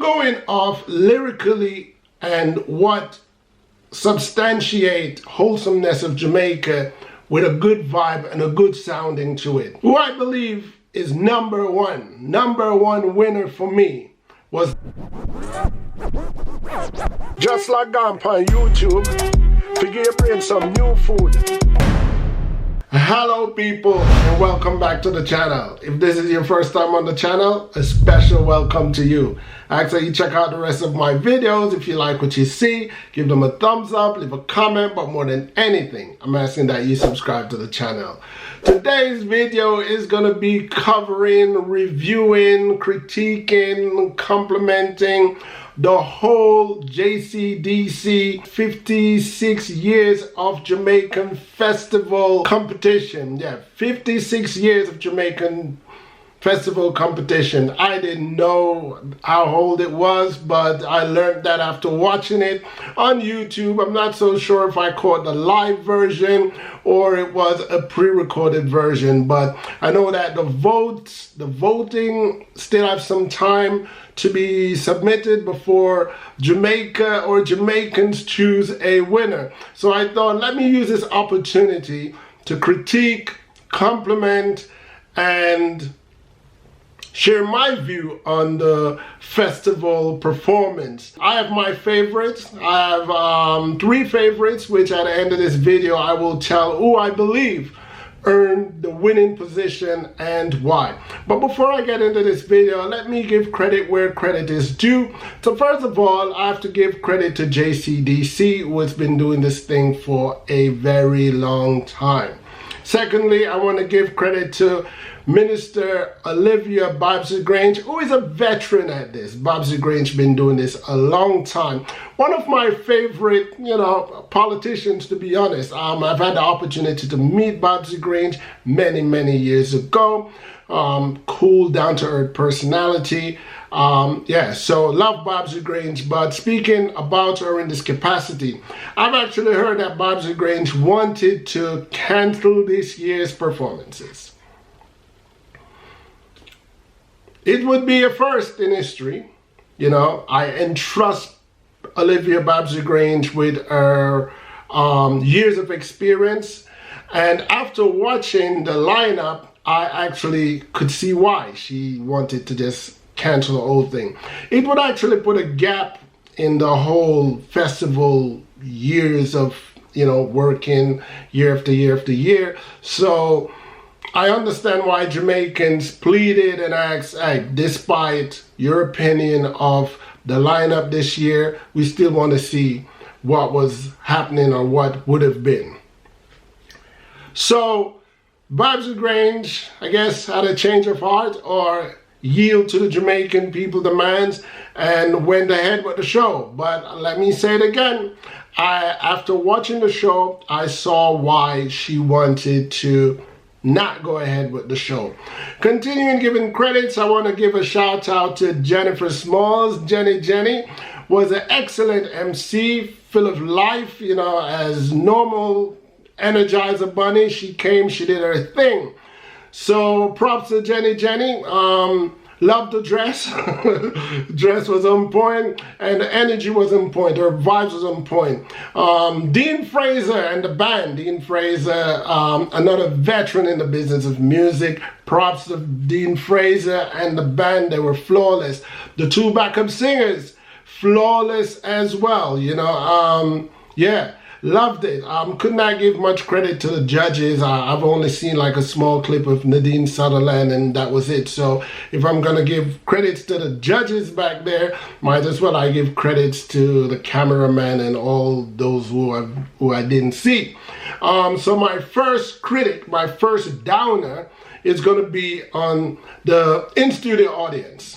going off lyrically and what substantiate wholesomeness of Jamaica with a good vibe and a good sounding to it. Who I believe is number one winner for me was Just Like Gone on YouTube to give your brain some new food. Hello people and welcome back to the channel. If this is your first time on the channel, a special welcome to you. Actually, check out the rest of my videos. If you like what you see, give them a thumbs up, leave a comment, but more than anything, I'm asking that you subscribe to the channel. Today's video is going to be covering, reviewing, critiquing, complimenting the whole JCDC 56 years of Jamaican Festival competition. Yeah, 56 years of Jamaican Festival competition. I didn't know how old it was, but I learned that after watching it on YouTube. I'm not so sure if I caught the live version or it was a pre-recorded version, but I know that the voting still have some time to be submitted before Jamaica or Jamaicans choose a winner. So I thought, let me use this opportunity to critique, compliment, and share my view on the festival performance. I have my favorites. I have 3 favorites, which at the end of this video I will tell who I believe earned the winning position and why. But before I get into this video, let me give credit where credit is due. So first of all, I have to give credit to JCDC, who has been doing this thing for a very long time. Secondly, I want to give credit to Minister Olivia Babsy Grange, who is a veteran at this. Babsy Grange been doing this a long time. One of my favorite, politicians, to be honest. I've had the opportunity to meet Babsy Grange many years ago. Cool, down-to-earth personality. Yeah, so love Babsy Grange. But speaking about her in this capacity, I've actually heard that Babsy Grange wanted to cancel this year's performances. It would be a first in history. I entrust Olivia Babsy Grange with her years of experience. And after watching the lineup, I actually could see why she wanted to just cancel the whole thing. It would actually put a gap in the whole festival years of, working year after year after year. So I understand why Jamaicans pleaded and asked, hey, despite your opinion of the lineup this year, we still want to see what was happening or what would have been. So Babsy Grange, I guess, had a change of heart or yield to the Jamaican people demands and went ahead with the show. But let me say it again. After watching the show, I saw why she wanted to not go ahead with the show. Continuing giving credits, I want to give a shout out to Jennifer Smalls. Jenny was an excellent MC, full of life, as normal Energizer Bunny. She came, she did her thing. So props to Jenny. Loved the dress. Dress was on point and the energy was on point. Her vibes was on point. Dean Fraser and the band. Dean Fraser, another veteran in the business of music. Props to Dean Fraser and the band. They were flawless. The 2 backup singers, flawless as well. Yeah. Loved it. Could not give much credit to the judges. I've only seen like a small clip of Nadine Sutherland and that was it. So if I'm going to give credits to the judges back there, might as well I give credits to the cameraman and all those who I didn't see. So my first critic, my first downer is going to be on the in-studio audience.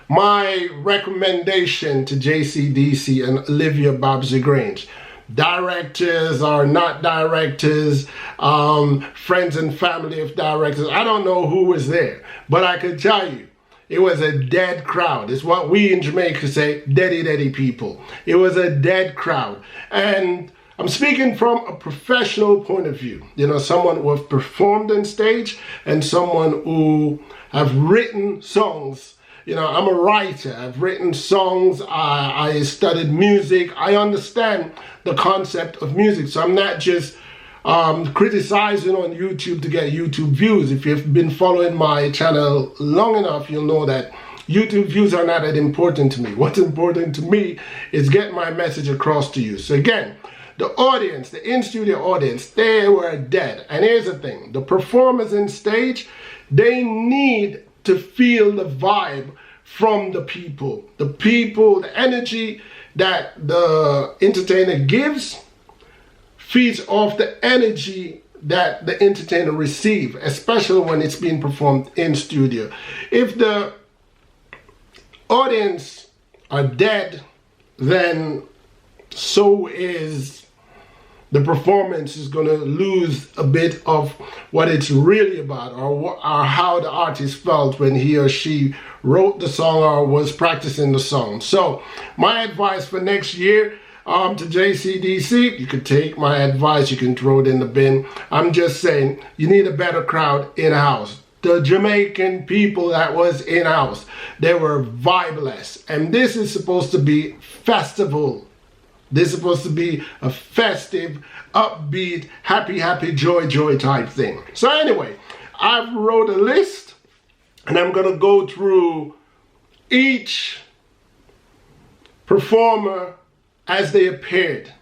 My recommendation to JCDC and Olivia Babsy Grange. Directors or not directors, friends and family of directors. I don't know who was there, but I can tell you, it was a dead crowd. It's what we in Jamaica say, deady people. It was a dead crowd. And I'm speaking from a professional point of view. Someone who have performed on stage and someone who have written songs You know, I'm a writer. I've written songs. I studied music. I understand the concept of music. So I'm not just criticizing on YouTube to get YouTube views. If you've been following my channel long enough, you'll know that YouTube views are not that important to me. What's important to me is getting my message across to you. So again, the audience, the in-studio audience, they were dead. And here's the thing, the performers in stage, they need to feel the vibe from the people. The energy that the entertainer gives feeds off the energy that the entertainer receives, especially when it's being performed in studio. If the audience are dead, then so is the performance is going to lose a bit of what it's really about, or how the artist felt when he or she wrote the song or was practicing the song. So my advice for next year to JCDC, you could take my advice, you can throw it in the bin. I'm just saying, you need a better crowd in-house. The Jamaican people that was in-house, they were vibeless. And this is supposed to be festival. This is supposed to be a festive, upbeat, happy, joy type thing. So anyway, I've wrote a list and I'm gonna go through each performer as they appeared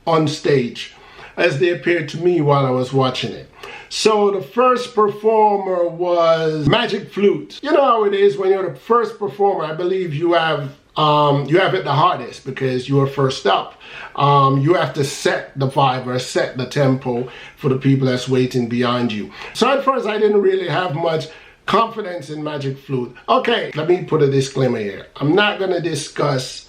on stage, as they appeared to me while I was watching it. So the first performer was Magic Flute. You know how it is when you're the first performer. I believe you have it the hardest because you are first up. You have to set the vibe or set the tempo for the people that's waiting behind you. So at first I didn't really have much confidence in Magic Flute. Okay, let me put a disclaimer here. I'm not gonna discuss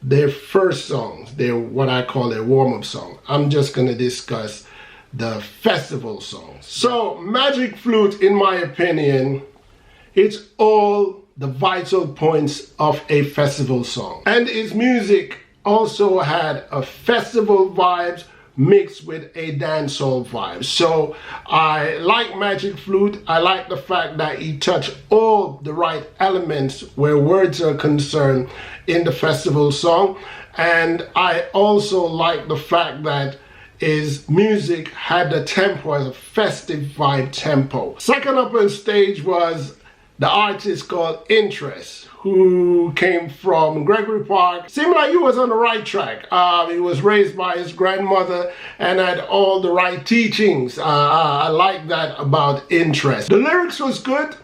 their first songs, what I call their warm-up song. I'm just gonna discuss the festival songs. So Magic Flute, in my opinion, it's all the vital points of a festival song. And his music also had a festival vibes mixed with a dancehall vibe. So I like Magic Flute. I like the fact that he touched all the right elements where words are concerned in the festival song. And I also like the fact that his music had the tempo as a festive vibe tempo. Second up on stage was the artist called Interest, who came from Gregory Park. Seemed like he was on the right track. He was raised by his grandmother and had all the right teachings. I like that about Interest. The lyrics was good.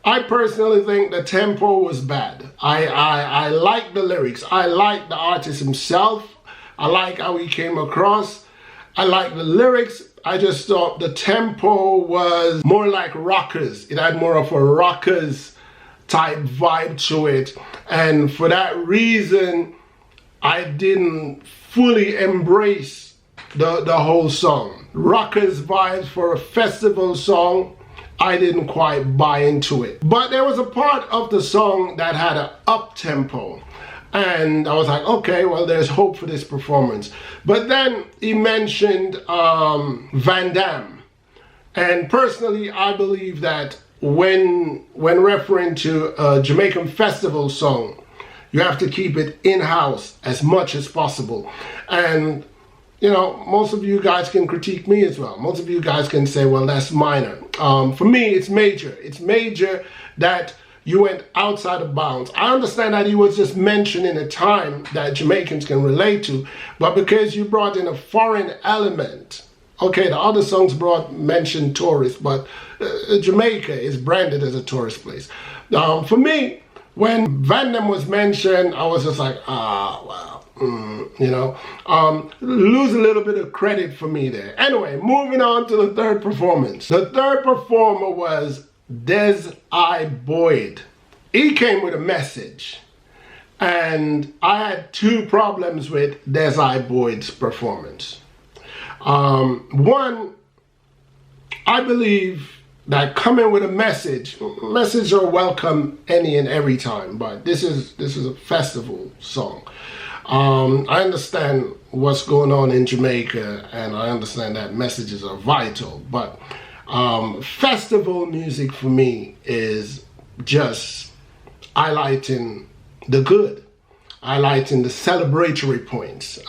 I personally think the tempo was bad. I like the lyrics. I like the artist himself. I like how he came across. I like the lyrics. I just thought the tempo was more like Ruckus. It had more of a Ruckus type vibe to it. And for that reason, I didn't fully embrace the whole song. Ruckus vibes for a festival song, I didn't quite buy into it. But there was a part of the song that had an up tempo. And I was like, okay, well, there's hope for this performance. But then he mentioned Van Damme. And personally, I believe that when referring to a Jamaican festival song, you have to keep it in-house as much as possible. And, you know, most of you guys can critique me as well. Most of you guys can say, well, that's minor. For me, it's major. It's major that you went outside of bounds. I understand that he was just mentioning a time that Jamaicans can relate to, but because you brought in a foreign element, okay, the other songs mentioned tourists, but Jamaica is branded as a tourist place. For me, when Van Damme was mentioned, I was just like, you know, lose a little bit of credit for me there. Anyway, moving on to the third performance. The third performer was Des I. Boyd. He came with a message, and I had two problems with Des I. Boyd's performance. One, I believe that coming with a messages are welcome any and every time, but this is a festival song. I understand what's going on in Jamaica, and I understand that messages are vital, but festival music for me is just highlighting the good, highlighting the celebratory points.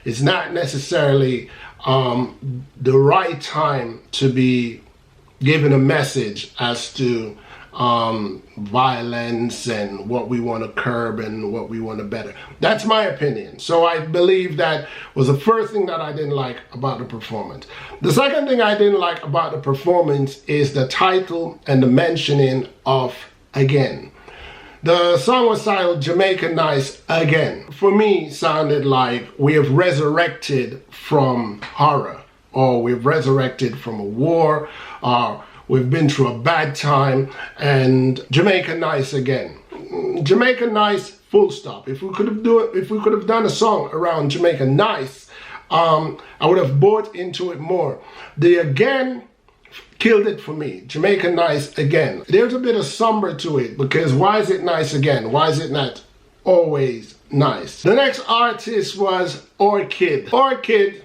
It's not necessarily the right time to be giving a message as to violence and what we want to curb and what we want to better. That's my opinion. So I believe that was the first thing that I didn't like about the performance. The second thing I didn't like about the performance is the title and the mentioning of again. The song was titled Jamaica Nice Again. For me, sounded like we have resurrected from horror, or we've resurrected from a war, or we've been through a bad time, and Jamaica Nice again. Jamaica Nice, full stop. If we could have done a song around Jamaica Nice, I would have bought into it more. The again killed it for me. Jamaica Nice Again. There's a bit of somber to it, because why is it nice again? Why is it not always nice? The next artist was Orchid. Orchid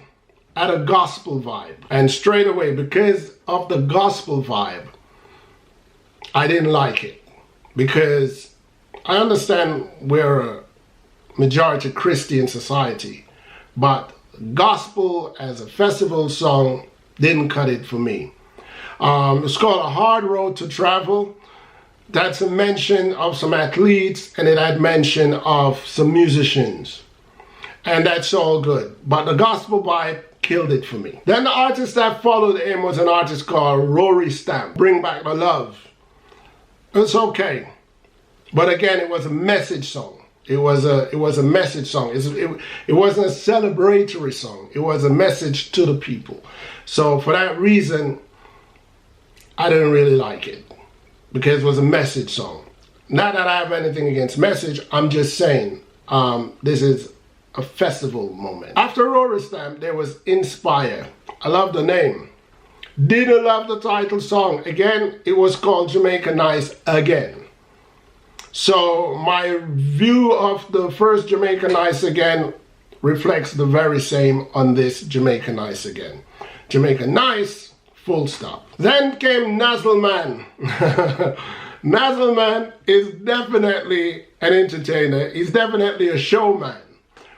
had a gospel vibe, and straight away, because of the gospel vibe, I didn't like it, because I understand we're a majority Christian society, but gospel as a festival song didn't cut it for me. It's called A Hard Road to Travel. That's a mention of some athletes, and it had mention of some musicians, and that's all good, but the gospel vibe killed it for me. Then the artist that followed him was an artist called Rory Stamp, Bring Back the Love. It's okay, but again, it was a message song. It was a message song. It wasn't a celebratory song. It was a message to the people. So for that reason, I didn't really like it, because it was a message song. Not that I have anything against message, I'm just saying this is a festival moment. After Rory Stamp, there was Inspire. I love the name. Didn't love the title song. Again, it was called Jamaica Nice Again. So my view of the first Jamaica Nice Again reflects the very same on this Jamaica Nice Again. Jamaica Nice, full stop. Then came Nuzzle Man. Nuzzle Man is definitely an entertainer. He's definitely a showman.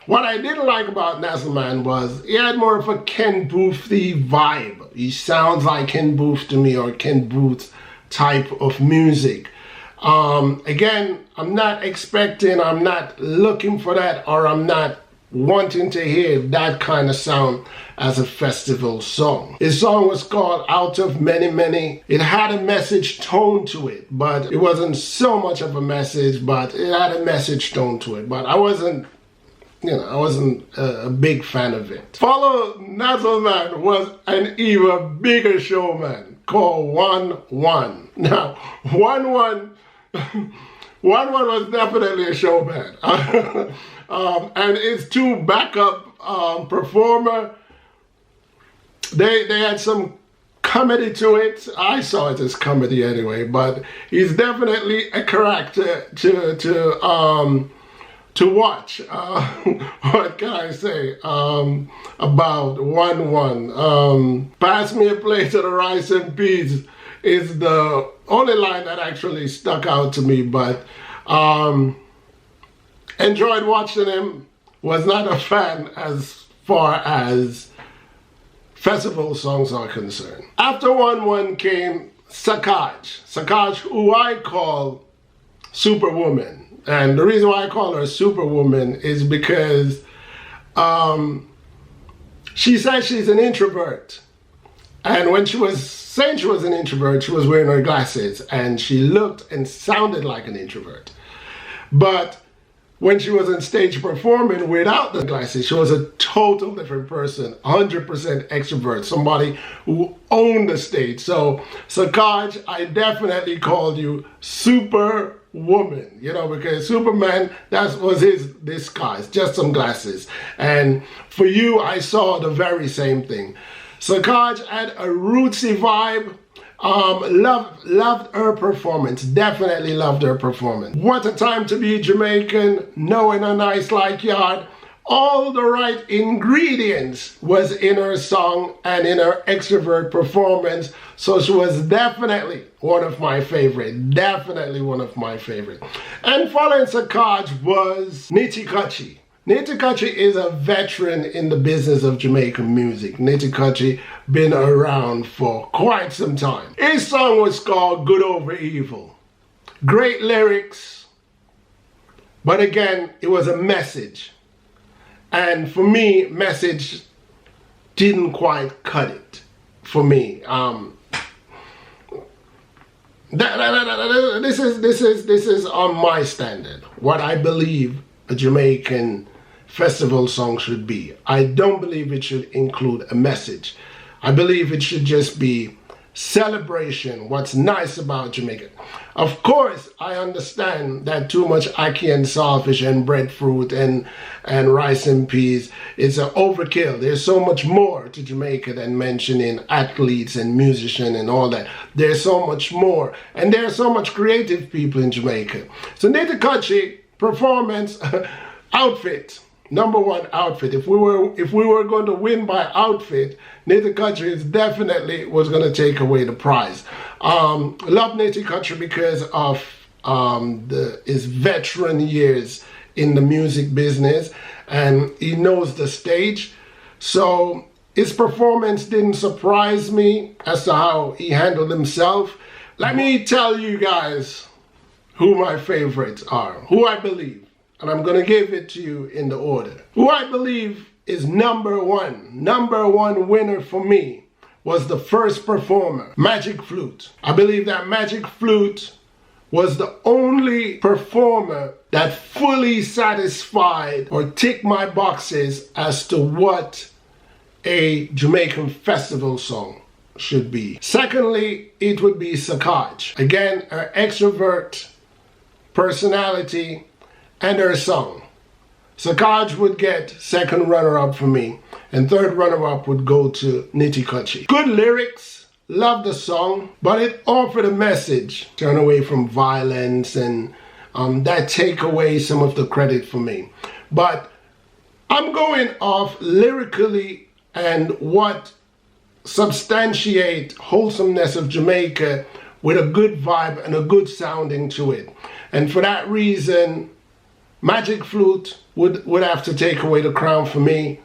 What I didn't like about Nuzzle Man was he had more of a Ken Booth-y vibe. He sounds like Ken Booth to me, or Ken Booth type of music. Again, I'm not expecting, I'm not looking for that, or I'm not wanting to hear that kind of sound as a festival song. His song was called Out of Many Many. It had a message tone to it, but it wasn't so much of a message, but it had a message tone to it. But I wasn't a big fan of it. Follow Nuzzle Man was an even bigger showman called OneOne. Now, OneOne was definitely a showman. And its two backup performer, they had some comedy to it. I saw it as comedy anyway, but he's definitely a character to watch. What can I say about OneOne? Pass me a plate of the rice and peas is the only line that actually stuck out to me, but enjoyed watching him. Was not a fan as far as festival songs are concerned. After OneOne came Sakage. Sakage, who I call Superwoman. And the reason why I call her Superwoman is because she said she's an introvert. And when she was saying she was an introvert, she was wearing her glasses and she looked and sounded like an introvert. But when she was on stage performing without the glasses, she was a total different person, 100% extrovert, somebody who owned the stage. So, Sakage, I definitely called you Superwoman, you know, because Superman, that was his disguise, just some glasses. And for you, I saw the very same thing. Sakage had a rootsy vibe. Loved her performance, definitely loved her performance. What a time to be Jamaican, knowing a nice like yard. all the right ingredients was in her song and in her extrovert performance. So she was definitely one of my favorite. Definitely one of my favorite. And following Sakage was Nitikachi. Nitikachi is a veteran in the business of Jamaican music. Nitikachi been around for quite some time. His song was called Good Over Evil. Great lyrics, but again, it was a message. And for me, message didn't quite cut it for me. This is on my standard, what I believe a Jamaican festival song should be. I don't believe it should include a message. I believe it should just be celebration, what's nice about Jamaica. Of course, I understand that too much ackee and saltfish and breadfruit and rice and peas is an overkill. There's so much more to Jamaica than mentioning athletes and musicians and all that. There's so much more, and there's so much creative people in Jamaica. So Nitikachi performance, outfit. Number one, outfit. If we were going to win by outfit, Nitikachi definitely was going to take away the prize. Love Nitikachi because of his veteran years in the music business, and he knows the stage. So his performance didn't surprise me as to how he handled himself. Let me tell you guys who my favorites are, who I believe. And I'm going to give it to you in the order. Who I believe is number one winner for me was the first performer, Magic Flute. I believe that Magic Flute was the only performer that fully satisfied or ticked my boxes as to what a Jamaican festival song should be. Secondly, it would be Sakage. Again, her extrovert personality and her song. Sakage would get second runner-up for me, and third runner-up would go to Nitikachi. Good lyrics, love the song, but it offered a message. Turn away from violence, and that take away some of the credit for me. But I'm going off lyrically and what substantiate wholesomeness of Jamaica with a good vibe and a good sounding to it. And for that reason, Magic Flute would have to take away the crown for me,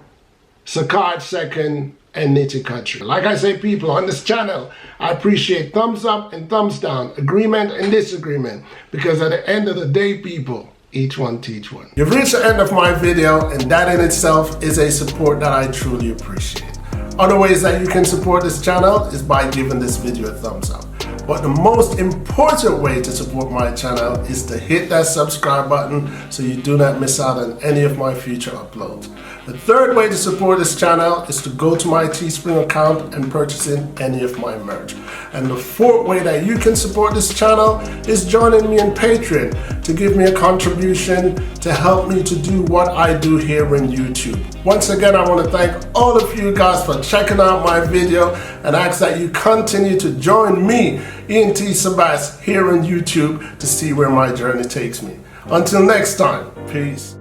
Sakage second, and Nitikachi. Like I say, people, on this channel, I appreciate thumbs up and thumbs down, agreement and disagreement, because at the end of the day, people, each one teach one. You've reached the end of my video, and that in itself is a support that I truly appreciate. Other ways that you can support this channel is by giving this video a thumbs up. But the most important way to support my channel is to hit that subscribe button so you do not miss out on any of my future uploads. The third way to support this channel is to go to my Teespring account and purchase any of my merch. And the fourth way that you can support this channel is joining me on Patreon to give me a contribution to help me to do what I do here on YouTube. Once again, I want to thank all of you guys for checking out my video and ask that you continue to join me, ENT Sabas, here on YouTube to see where my journey takes me. Until next time, peace.